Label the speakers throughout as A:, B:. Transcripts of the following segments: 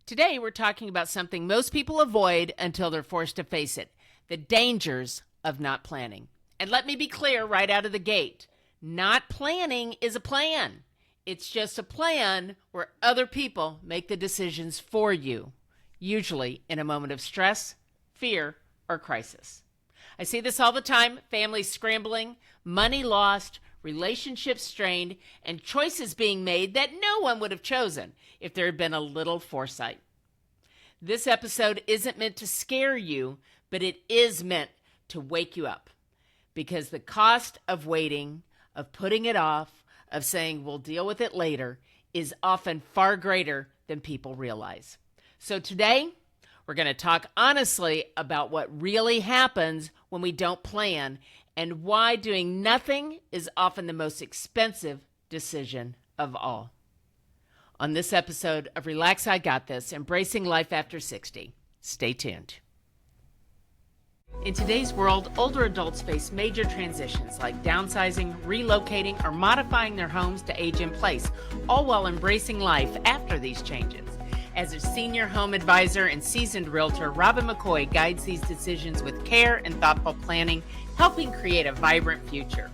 A: Today, we're talking about something most people avoid until they're forced to face it, the dangers of not planning. And let me be clear right out of the gate, not planning is a plan. It's just a plan where other people make the decisions for you, usually in a moment of stress, fear, or crisis. I see this all the time, families scrambling, money lost, relationships strained, and choices being made that no one would have chosen if there had been a little foresight. This episode isn't meant to scare you, but it is meant to wake you up. Because the cost of waiting, of putting it off, of saying we'll deal with it later, is often far greater than people realize. So today, we're going to talk honestly about what really happens when we don't plan and why doing nothing is often the most expensive decision of all. On this episode of Relax, I Got This, Embracing Life After 60. Stay tuned. In today's world, older adults face major transitions like downsizing, relocating, or modifying their homes to age in place, all while embracing life after these changes. As a senior home advisor and seasoned realtor, Robin McCoy guides these decisions with care and thoughtful planning, helping create a vibrant future.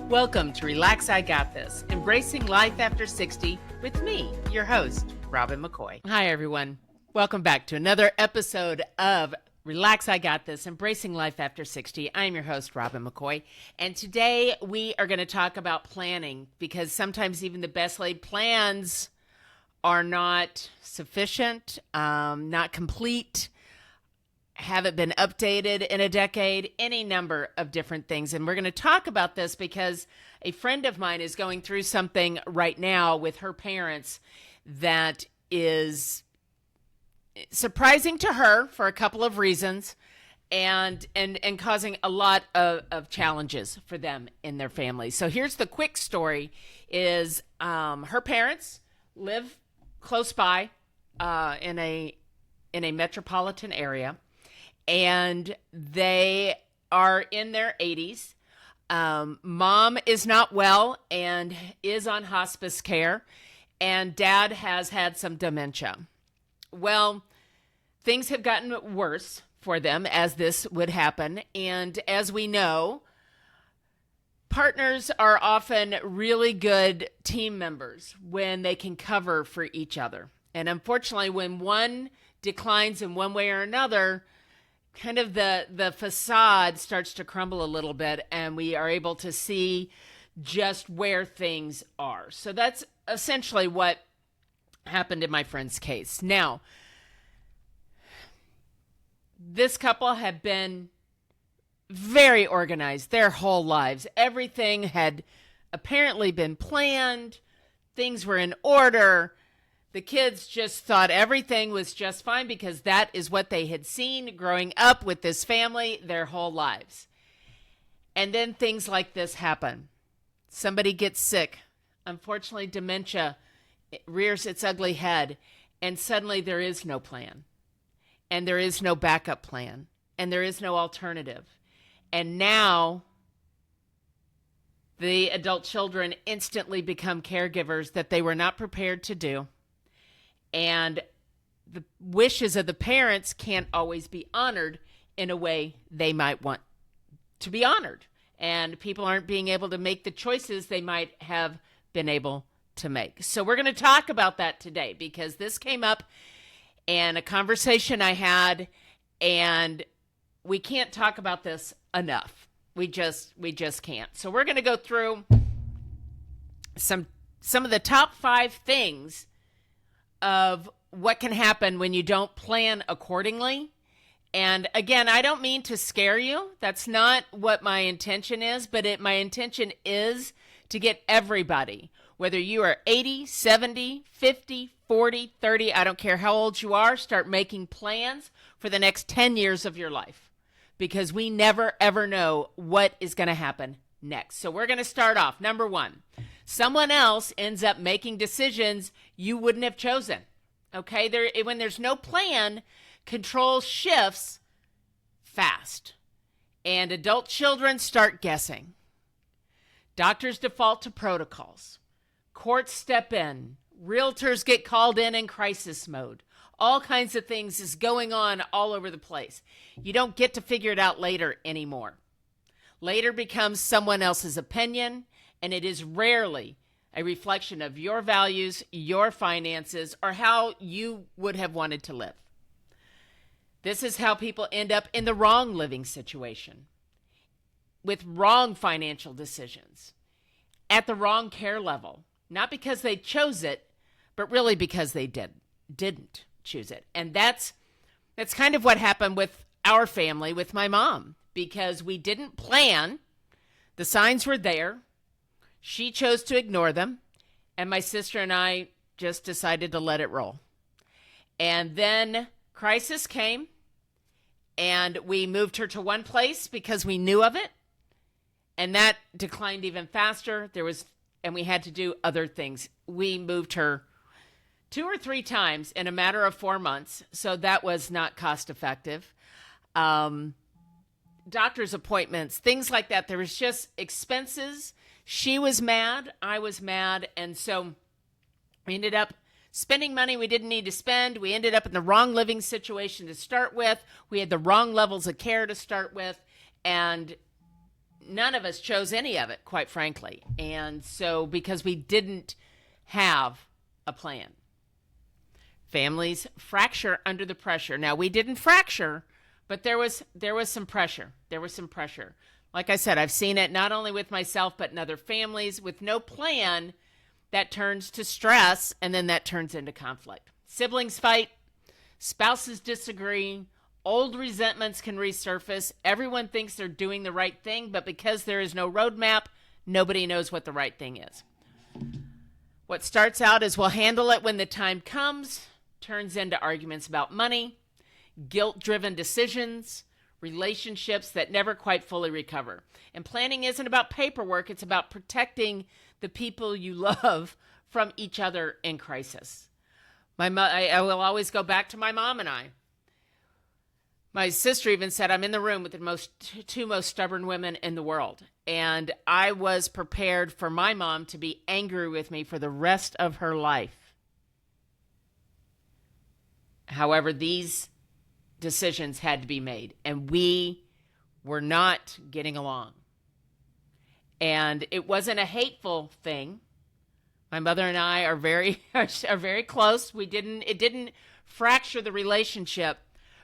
A: Welcome to Relax, I Got This, Embracing Life After 60 with me, your host, Robin McCoy. Hi, everyone. Welcome back to another episode of Relax, I Got This, Embracing Life After 60. I'm your host, Robin McCoy, and today we are going to talk about planning because sometimes even the best laid plans are not sufficient, not complete, haven't been updated in a decade, any number of different things. And we're going to talk about this because a friend of mine is going through something right now with her parents that is surprising to her for a couple of reasons and causing a lot of challenges for them in their family. So here's the quick story is her parents live close by in a metropolitan area, and they are in their 80s. Mom is not well and is on hospice care, and dad has had some dementia. Well, things have gotten worse for them as this would happen, and as we know, partners are often really good team members when they can cover for each other. And unfortunately, when one declines in one way or another, kind of the facade starts to crumble a little bit, and we are able to see just where things are. So that's essentially what happened in my friend's case. Now, this couple had been very organized their whole lives. Everything had apparently been planned. Things were in order. The kids just thought everything was just fine because that is what they had seen growing up with this family their whole lives. And then things like this happen. Somebody gets sick. Unfortunately, dementia rears its ugly head, and suddenly there is no plan. And there is no backup plan. And there is no alternative. And now the adult children instantly become caregivers that they were not prepared to do. And the wishes of the parents can't always be honored in a way they might want to be honored. And people aren't being able to make the choices they might have been able to make. So we're going to talk about that today because this came up in a conversation I had, and we can't talk about this enough. We just can't. So we're going to go through some of the top 5 things of what can happen when you don't plan accordingly. And again, I don't mean to scare you. That's not what my intention is, but my intention is to get everybody, whether you are 80, 70, 50, 40, 30, I don't care how old you are, start making plans for the next 10 years of your life. Because we never, ever know what is going to happen next. So we're going to start off. Number 1, someone else ends up making decisions you wouldn't have chosen. Okay? When there's no plan, control shifts fast. And adult children start guessing. Doctors default to protocols. Courts step in. Realtors get called in crisis mode. All kinds of things is going on all over the place. You don't get to figure it out later anymore. Later becomes someone else's opinion, and it is rarely a reflection of your values, your finances, or how you would have wanted to live. This is how people end up in the wrong living situation, with wrong financial decisions, at the wrong care level, not because they chose it, but really because they didn't choose it. And that's kind of what happened with our family, with my mom, because we didn't plan. The signs were there. She chose to ignore them, and my sister and I just decided to let it roll. And then crisis came, and we moved her to one place because we knew of it, and that declined even faster. And we had to do other things. We moved her 2 or 3 times in a matter of 4 months, so that was not cost effective. Doctor's appointments, things like that. There was just expenses. She was mad. I was mad. And so we ended up spending money we didn't need to spend. We ended up in the wrong living situation to start with. We had the wrong levels of care to start with. And none of us chose any of it, quite frankly. And so because we didn't have a plan. Families fracture under the pressure. Now, we didn't fracture, but there was some pressure. There was some pressure. Like I said, I've seen it not only with myself, but in other families. With no plan, that turns to stress, and then that turns into conflict. Siblings fight, spouses disagree, old resentments can resurface. Everyone thinks they're doing the right thing, but because there is no roadmap, nobody knows what the right thing is. What starts out as we'll handle it when the time comes turns into arguments about money, guilt-driven decisions, relationships that never quite fully recover. And planning isn't about paperwork. It's about protecting the people you love from each other in crisis. I will always go back to my mom and I. My sister even said, I'm in the room with the two most stubborn women in the world. And I was prepared for my mom to be angry with me for the rest of her life. However, these decisions had to be made, and we were not getting along. And it wasn't a hateful thing. My mother and I are very close. It didn't fracture the relationship,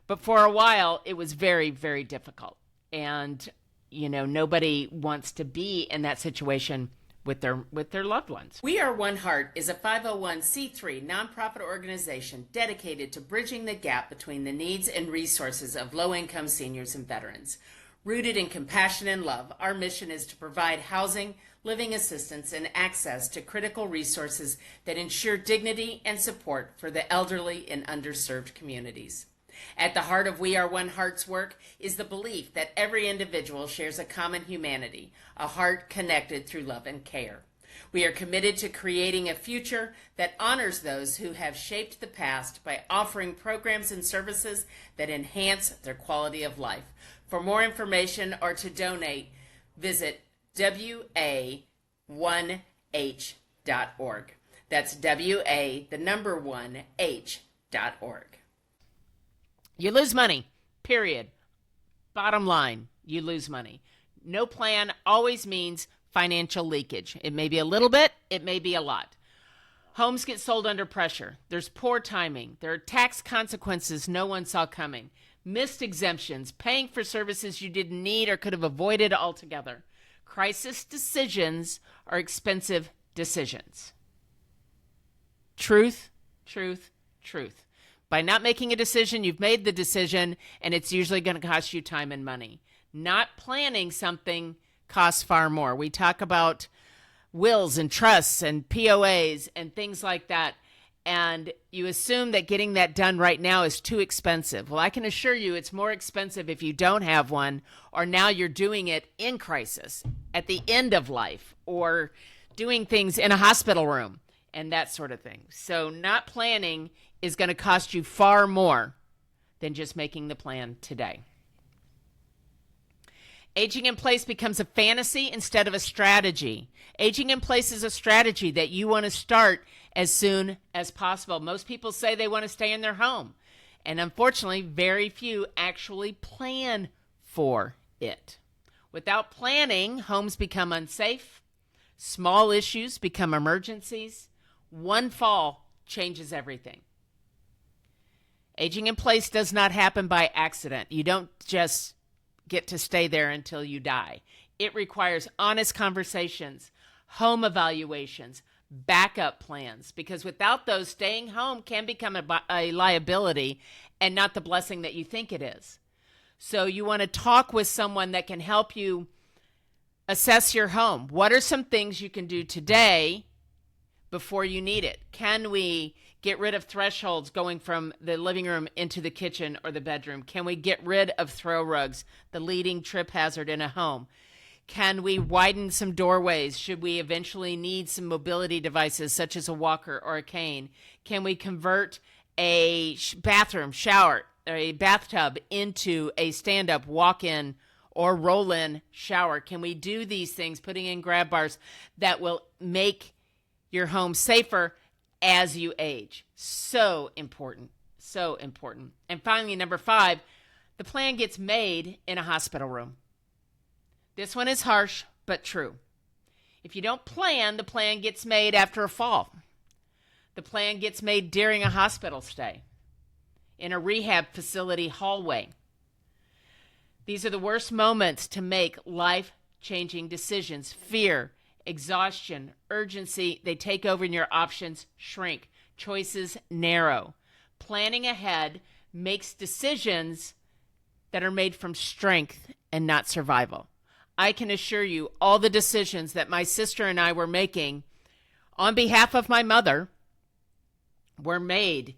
A: but for a while it was very, very difficult. And nobody wants to be in that situation with their loved ones. We Are One Heart is a 501c3 nonprofit organization dedicated to bridging the gap between the needs and resources of low-income seniors and veterans. Rooted in compassion and love, our mission is to provide housing, living assistance, and access to critical resources that ensure dignity and support for the elderly in underserved communities. At the heart of We Are One Heart's work is the belief that every individual shares a common humanity, a heart connected through love and care. We are committed to creating a future that honors those who have shaped the past by offering programs and services that enhance their quality of life. For more information or to donate, visit wa1h.org. That's wa1h.org. You lose money, period. Bottom line, you lose money. No plan always means financial leakage. It may be a little bit, it may be a lot. Homes get sold under pressure. There's poor timing. There are tax consequences no one saw coming. Missed exemptions, paying for services you didn't need or could have avoided altogether. Crisis decisions are expensive decisions. Truth, truth, truth. By not making a decision, you've made the decision, and it's usually going to cost you time and money. Not planning something costs far more. We talk about wills and trusts and POAs and things like that, and you assume that getting that done right now is too expensive. Well, I can assure you it's more expensive if you don't have one, or now you're doing it in crisis, at the end of life, or doing things in a hospital room and that sort of thing. So not planning is going to cost you far more than just making the plan today. Aging in place becomes a fantasy instead of a strategy. Aging in place is a strategy that you want to start as soon as possible. Most people say they want to stay in their home, and unfortunately, very few actually plan for it. Without planning, homes become unsafe. Small issues become emergencies. One fall changes everything. Aging in place does not happen by accident. You don't just get to stay there until you die. It requires honest conversations, home evaluations, backup plans, because without those, staying home can become a liability and not the blessing that you think it is. So you want to talk with someone that can help you assess your home. What are some things you can do today before you need it? Can we get rid of thresholds going from the living room into the kitchen or the bedroom? Can we get rid of throw rugs, the leading trip hazard in a home? Can we widen some doorways? Should we eventually need some mobility devices such as a walker or a cane? Can we convert a bathroom, shower, or a bathtub into a stand-up walk-in or roll-in shower? Can we do these things, putting in grab bars that will make your home safer as you age? So important, so important. And finally, number 5, the plan gets made in a hospital room. This one is harsh, but true. If you don't plan, the plan gets made after a fall. The plan gets made during a hospital stay, in a rehab facility hallway. These are the worst moments to make life-changing decisions. Fear, exhaustion, urgency, they take over and your options shrink. Choices narrow. Planning ahead makes decisions that are made from strength and not survival. I can assure you all the decisions that my sister and I were making on behalf of my mother were made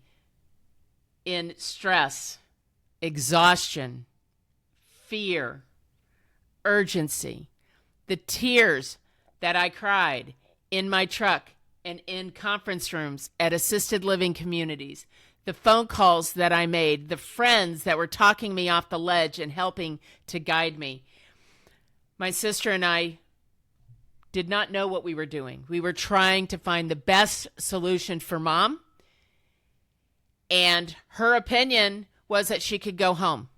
A: in stress, exhaustion, fear, urgency. The tears that I cried in my truck and in conference rooms at assisted living communities, the phone calls that I made, the friends that were talking me off the ledge and helping to guide me. My sister and I did not know what we were doing. We were trying to find the best solution for Mom, and her opinion was that she could go home.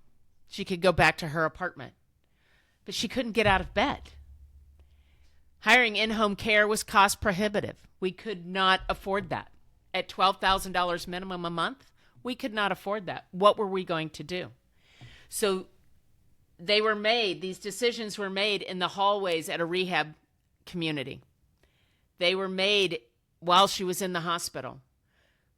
A: She could go back to her apartment, but she couldn't get out of bed. Hiring in-home care was cost prohibitive. We could not afford that. At $12,000 minimum a month, we could not afford that. What were we going to do? So these decisions were made in the hallways at a rehab community. They were made while she was in the hospital.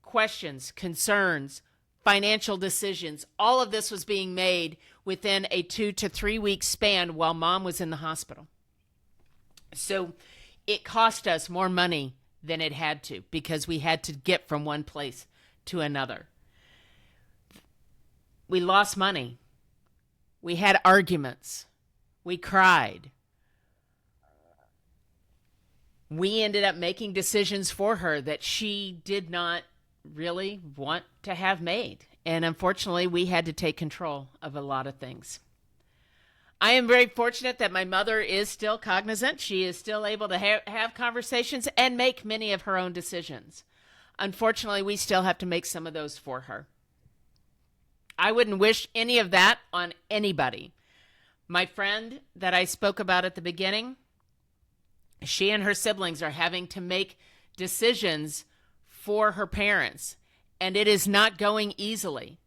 A: Questions, concerns, financial decisions, all of this was being made within a 2 to 3 week span while Mom was in the hospital. So it cost us more money than it had to, because we had to get from one place to another. We lost money. We had arguments. We cried. We ended up making decisions for her that she did not really want to have made. And unfortunately, we had to take control of a lot of things. I am very fortunate that my mother is still cognizant. She is still able to have conversations and make many of her own decisions. Unfortunately, we still have to make some of those for her. I wouldn't wish any of that on anybody. My friend that I spoke about at the beginning, she and her siblings are having to make decisions for her parents, and it is not going easily.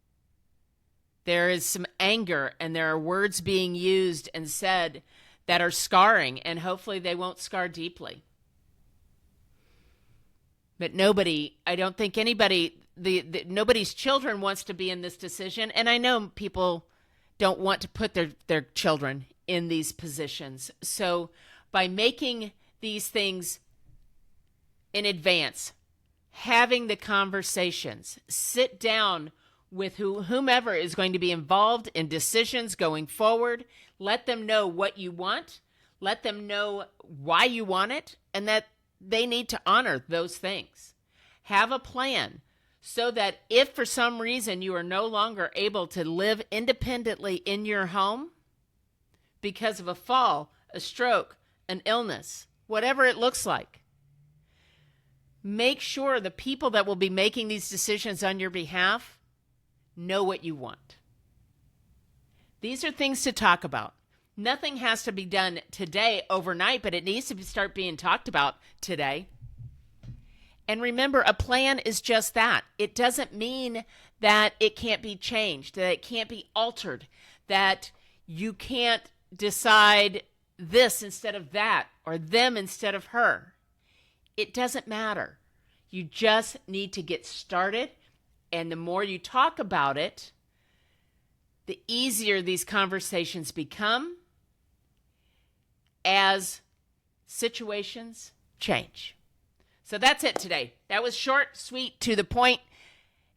A: There is some anger, and there are words being used and said that are scarring, and hopefully they won't scar deeply. But I don't think anybody, nobody's children wants to be in this decision, and I know people don't want to put their children in these positions. So by making these things in advance, having the conversations, sit down with whomever is going to be involved in decisions going forward. Let them know what you want. Let them know why you want it, and that they need to honor those things. Have a plan so that if for some reason you are no longer able to live independently in your home because of a fall, a stroke, an illness, whatever it looks like, make sure the people that will be making these decisions on your behalf know what you want. These are things to talk about. Nothing has to be done today, overnight, but it needs to start being talked about today. And remember, a plan is just that. It doesn't mean that it can't be changed, that it can't be altered, that you can't decide this instead of that or them instead of her. It doesn't matter. You just need to get started. And the more you talk about it, the easier these conversations become as situations change. So that's it today. That was short, sweet, to the point.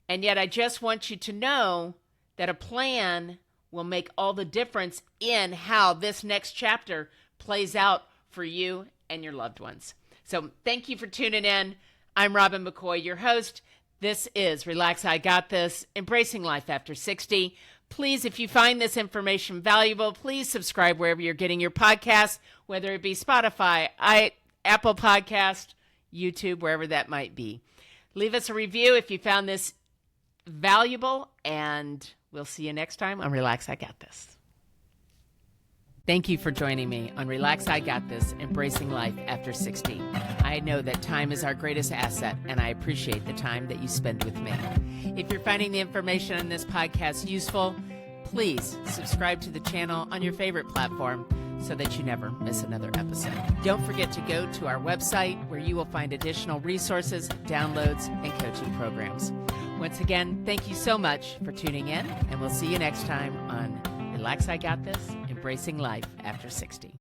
A: And yet I just want you to know that a plan will make all the difference in how this next chapter plays out for you and your loved ones. So thank you for tuning in. I'm Robin McCoy, your host. This is Relax, I Got This, Embracing Life After 60. Please, if you find this information valuable, please subscribe wherever you're getting your podcasts, whether it be Spotify, Apple Podcast, YouTube, wherever that might be. Leave us a review if you found this valuable, and we'll see you next time on Relax, I Got This. Thank you for joining me on Relax, I Got This, Embracing Life After 60. I know that time is our greatest asset, and I appreciate the time that you spend with me. If you're finding the information on this podcast useful, please subscribe to the channel on your favorite platform so that you never miss another episode. Don't forget to go to our website where you will find additional resources, downloads, and coaching programs. Once again, thank you so much for tuning in, and we'll see you next time on Relax, I Got This, Embracing Life After 60.